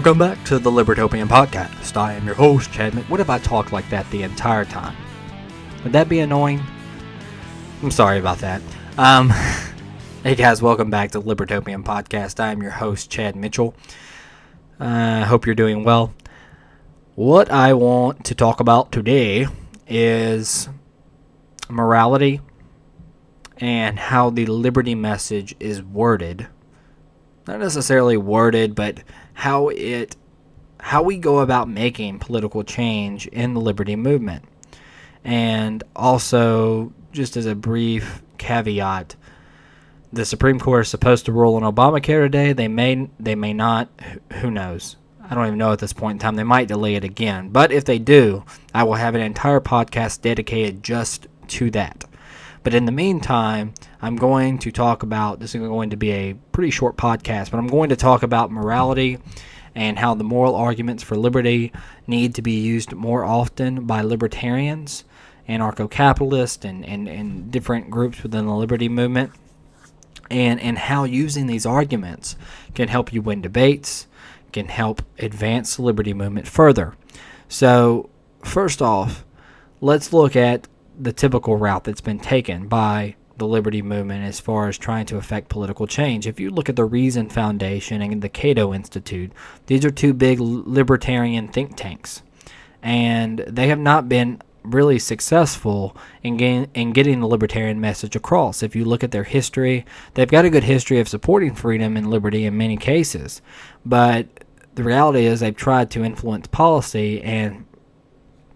Welcome back to the Libertopian Podcast. I am your host, Chadman. What if I talked like that the entire time? Would that be annoying? I'm sorry about that. Hey guys, welcome back to the Libertopian Podcast. I am your host, Chad Mitchell. Hope you're doing well. What I want to talk about today is morality and how the liberty message is worded. Not necessarily worded, but how we go about making political change in the liberty movement. And also, just as a brief caveat, the Supreme Court is supposed to rule on Obamacare today. They may not. Who knows? I don't even know at this point in time. They might delay it again. But if they do, I will have an entire podcast dedicated just to that. But in the meantime, I'm going to talk about, this is going to be a pretty short podcast, but I'm going to talk about morality and how the moral arguments for liberty need to be used more often by libertarians, anarcho-capitalists, and different groups within the liberty movement, and how using these arguments can help you win debates, can help advance the liberty movement further. So, first off, let's look at the typical route that's been taken by the liberty movement as far as trying to affect political change. If you look at the Reason Foundation and the Cato Institute, these are two big libertarian think tanks, and they have not been really successful in getting the libertarian message across. If you look at their history, they've got a good history of supporting freedom and liberty in many cases, but the reality is they've tried to influence policy, and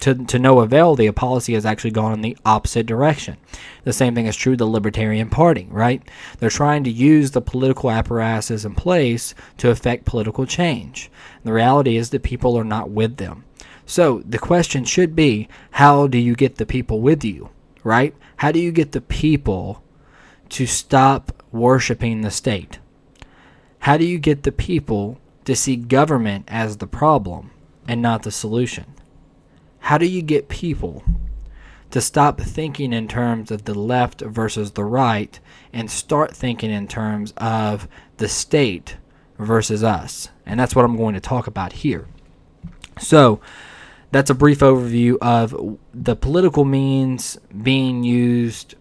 to no avail, the policy has actually gone in the opposite direction. The same thing is true of the Libertarian Party, right? They're trying to use the political apparatuses in place to affect political change. And the reality is that people are not with them. So the question should be, how do you get the people with you, right? How do you get the people to stop worshiping the state? How do you get the people to see government as the problem and not the solution? How do you get people to stop thinking in terms of the left versus the right and start thinking in terms of the state versus us? And that's what I'm going to talk about here. So that's a brief overview of the political means being used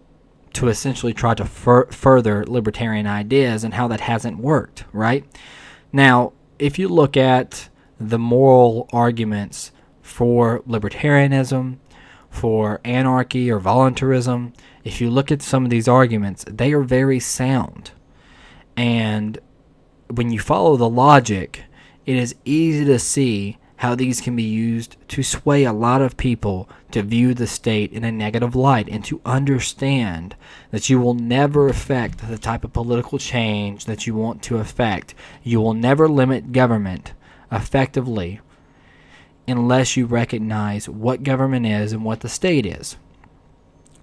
to essentially try to further libertarian ideas and how that hasn't worked, right? Now, if you look at the moral arguments for libertarianism, for anarchy or voluntarism, if you look at some of these arguments, they are very sound. And when you follow the logic, it is easy to see how these can be used to sway a lot of people to view the state in a negative light and to understand that you will never affect the type of political change that you want to affect. You will never limit government effectively unless you recognize what government is and what the state is.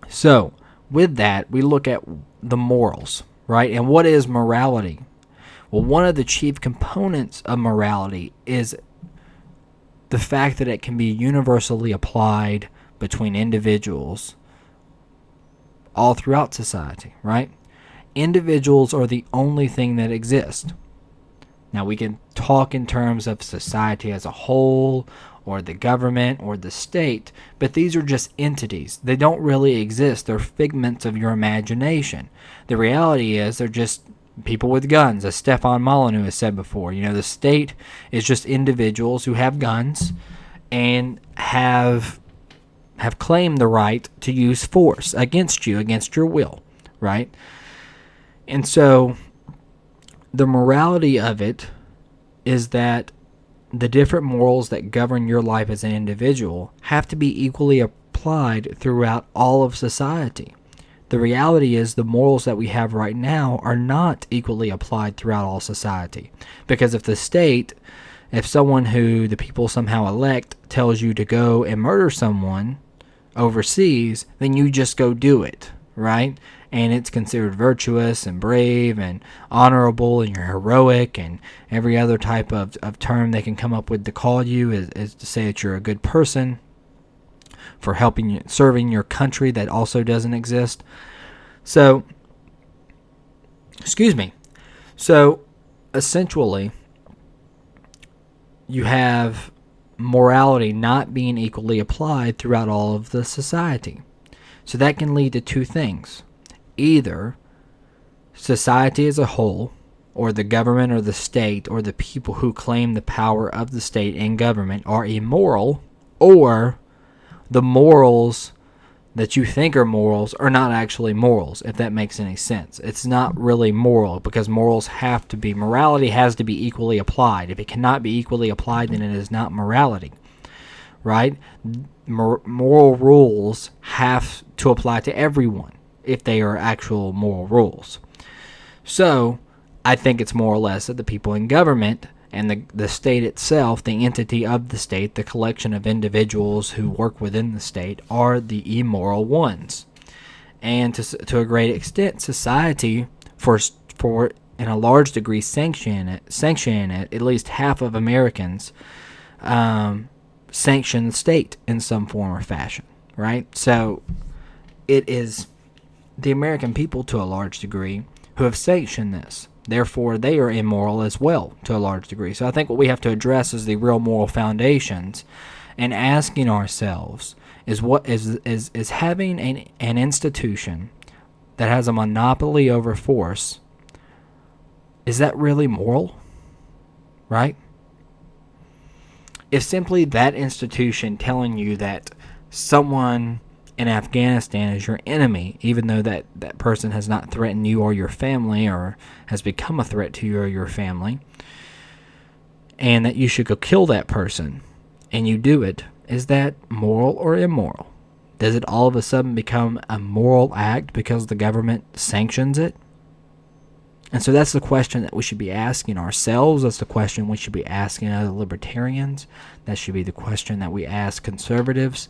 So, with that, we look at the morals, right? And what is morality? Well, one of the chief components of morality is the fact that it can be universally applied between individuals all throughout society, right? Individuals are the only thing that exist. Now, we can talk in terms of society as a whole, or the government, or the state, but these are just entities. They don't really exist. They're figments of your imagination. The reality is they're just people with guns, as Stefan Molyneux has said before. You know, the state is just individuals who have guns and have claimed the right to use force against you, against your will, right? And so the morality of it is that the different morals that govern your life as an individual have to be equally applied throughout all of society. The reality is the morals that we have right now are not equally applied throughout all society. Because if someone who the people somehow elect tells you to go and murder someone overseas, then you just go do it, right? And it's considered virtuous and brave and honorable, and you're heroic, and every other type of term they can come up with to call you is to say that you're a good person for serving your country that also doesn't exist. So essentially, you have morality not being equally applied throughout all of the society. So that can lead to two things. Either society as a whole, or the government or the state, or the people who claim the power of the state and government are immoral, or the morals that you think are morals are not actually morals, if that makes any sense. It's not really moral, because morality has to be equally applied. If it cannot be equally applied, then it is not morality, right? Moral rules have to apply to everyone if they are actual moral rules. So, I think it's more or less that the people in government and the state itself, the entity of the state, the collection of individuals who work within the state, are the immoral ones. And to a great extent, society, for in a large degree, sanctioning it, at least half of Americans sanction the state in some form or fashion, right? So it is the American people, to a large degree, who have sanctioned this. Therefore, they are immoral as well, to a large degree. So I think what we have to address is the real moral foundations, and asking ourselves is what is having an institution that has a monopoly over force, is that really moral? Right? If simply that institution telling you that someone in Afghanistan is your enemy, even though that person has not threatened you or your family, or has become a threat to you or your family, and that you should go kill that person, and you do it, is that moral or immoral? Does it all of a sudden become a moral act because the government sanctions it? And so that's the question that we should be asking ourselves. That's the question we should be asking other libertarians. That should be the question that we ask conservatives.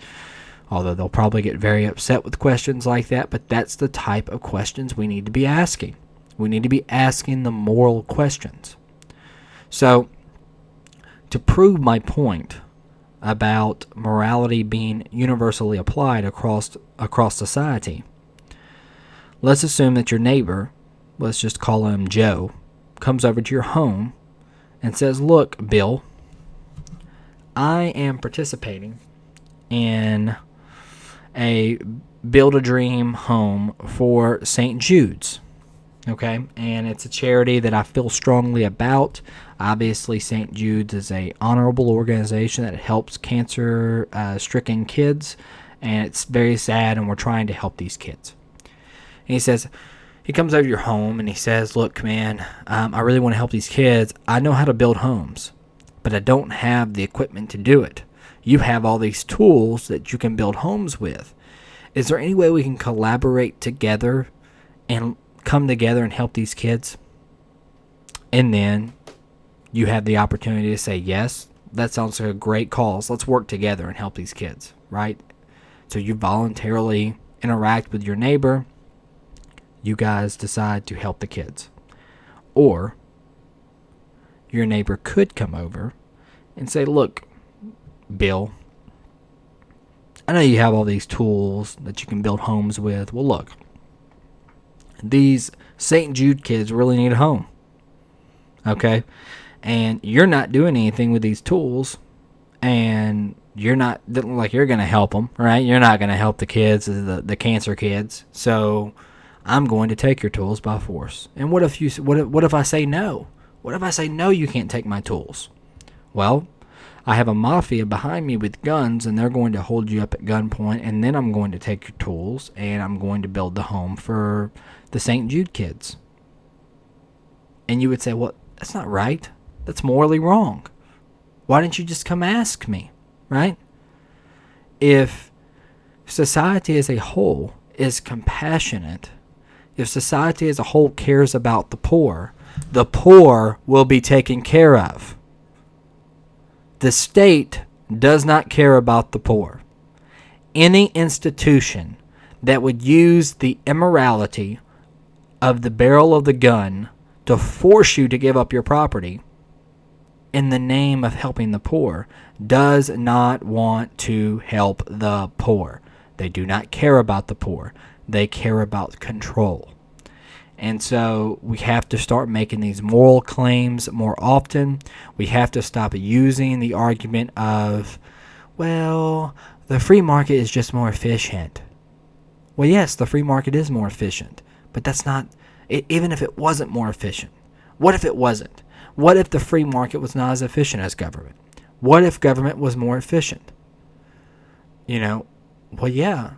Although they'll probably get very upset with questions like that, but that's the type of questions we need to be asking. We need to be asking the moral questions. So, to prove my point about morality being universally applied across society, let's assume that your neighbor, let's just call him Joe, comes over to your home and says, "Look, Bill, I am participating in a Build-A-Dream home for St. Jude's." Okay, and it's a charity that I feel strongly about. Obviously, St. Jude's is a honorable organization that helps cancer-stricken kids, and it's very sad, and we're trying to help these kids. And he comes over to your home, and he says, "Look, man, I really want to help these kids. I know how to build homes, but I don't have the equipment to do it. You have all these tools that you can build homes with. Is there any way we can collaborate together and come together and help these kids?" And then you have the opportunity to say, "Yes, that sounds like a great cause. Let's work together and help these kids," right? So you voluntarily interact with your neighbor. You guys decide to help the kids. Or your neighbor could come over and say, "Look, Bill, I know you have all these tools that you can build homes with. Well, look, these St. Jude kids really need a home, okay? And you're not doing anything with these tools, and you're not like you're going to help them, right? You're not going to help the kids, the cancer kids. So I'm going to take your tools by force." And what if I say no? What if I say, "No, you can't take my tools"? Well, I have a mafia behind me with guns, and they're going to hold you up at gunpoint, and then I'm going to take your tools, and I'm going to build the home for the St. Jude kids. And you would say, "Well, that's not right. That's morally wrong. Why didn't you just come ask me?" Right? If society as a whole is compassionate, if society as a whole cares about the poor will be taken care of. The state does not care about the poor. Any institution that would use the immorality of the barrel of the gun to force you to give up your property in the name of helping the poor does not want to help the poor. They do not care about the poor. They care about control. And so we have to start making these moral claims more often. We have to stop using the argument of, well, the free market is just more efficient. Well, yes, the free market is more efficient, but that's not, even if it wasn't more efficient. What if it wasn't? What if the free market was not as efficient as government? What if government was more efficient? Well, yeah,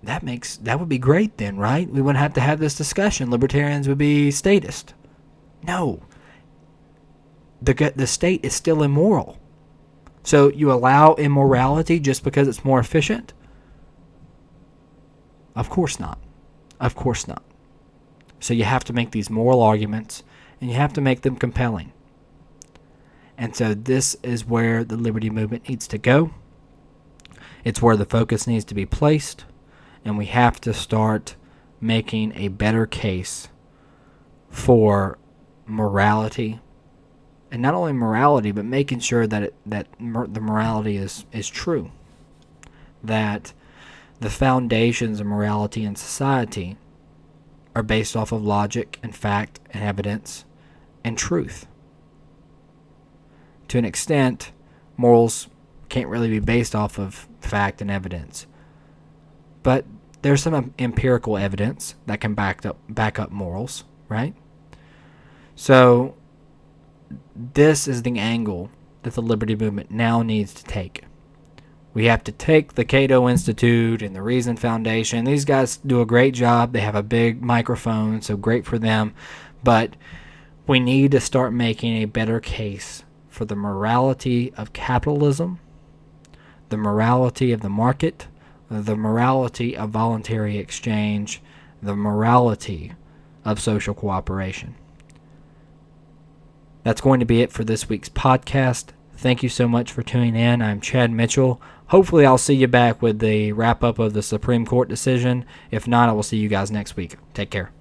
that would be great then, right? We wouldn't have to have this discussion. Libertarians would be statist. No. The state is still immoral. So you allow immorality just because it's more efficient? Of course not. Of course not. So you have to make these moral arguments, and you have to make them compelling. And so this is where the liberty movement needs to go. It's where the focus needs to be placed, and we have to start making a better case for morality. And not only morality, but making sure that the morality is true. That the foundations of morality in society are based off of logic and fact and evidence and truth. To an extent, morals can't really be based off of fact and evidence. But there's some empirical evidence that can back up morals, right? So this is the angle that the liberty movement now needs to take. We have to take the Cato Institute and the Reason Foundation. These guys do a great job. They have a big microphone, so great for them. But we need to start making a better case for the morality of capitalism, the morality of the market, the morality of voluntary exchange, the morality of social cooperation. That's going to be it for this week's podcast. Thank you so much for tuning in. I'm Chad Mitchell. Hopefully I'll see you back with the wrap-up of the Supreme Court decision. If not, I will see you guys next week. Take care.